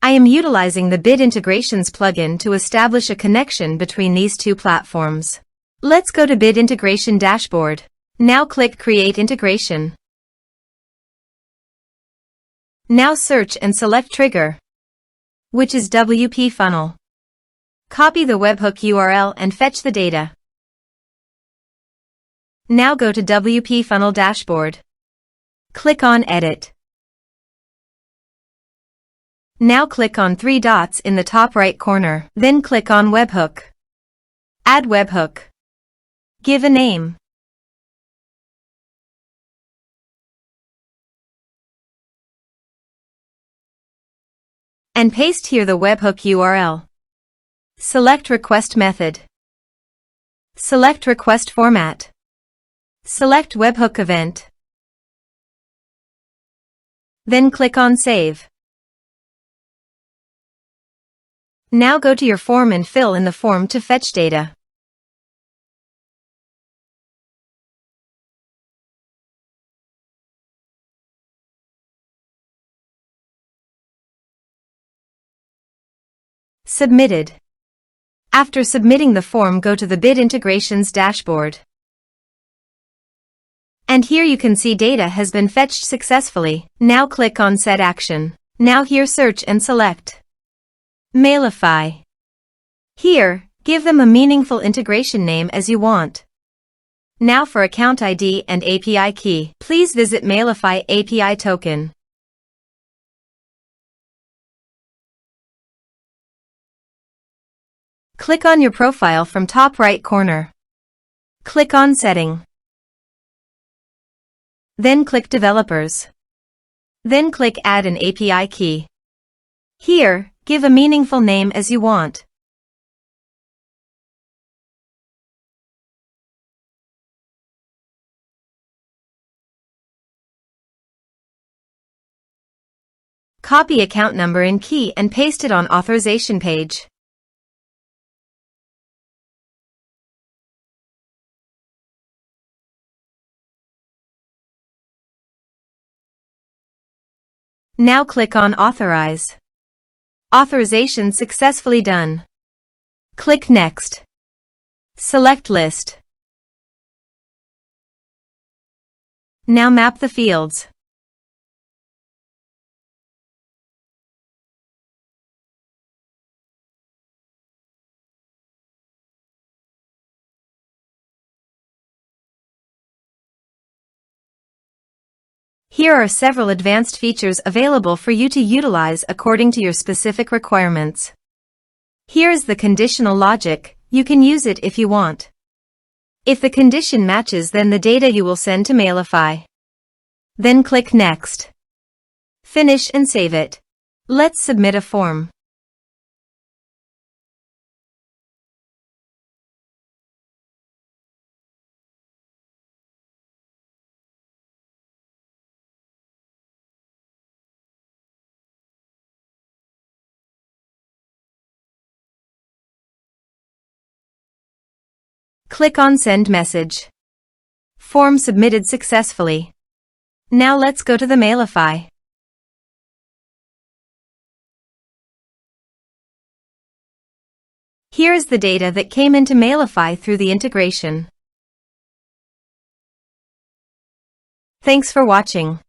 I am utilizing the Bid Integrations plugin to establish a connection between these two platforms. Let's go to Bid Integration Dashboard. Now click Create Integration. Now search and select Trigger, which is WPFunnel. Copy the webhook URL and fetch the data. Now go to WPFunnel Dashboard. Click on Edit. Now click on 3 dots in the top right corner. Then click on Webhook. Add webhook. Give a name. And paste here the webhook URL. Select Request Method. Select Request Format. Select Webhook Event. Then click on Save. Now go to your form and fill in the form to fetch data. Submitted. After submitting the form, go to the Bid Integrations dashboard. And here you can see data has been fetched successfully. Now click on Set Action. Now here search and select Mailify. Here, give them a meaningful integration name as you want. Now for account ID and API key, please visit Mailify API token. Click on your profile from top right corner. Click on Setting. Then click Developers. Then click Add an API key. Here, give a meaningful name as you want. Copy account number and key and paste it on authorization page. Now click on Authorize. Authorization successfully done. Click Next. Select List. Now map the fields. Here are several advanced features available for you to utilize according to your specific requirements. Here is the conditional logic. You can use it if you want. If the condition matches, then the data you will send to Mailify. Then click Next. Finish and save it. Let's submit a form. Click on Send Message. Form submitted successfully. Now let's go to the Mailify. Here is the data that came into Mailify through the integration. Thanks for watching.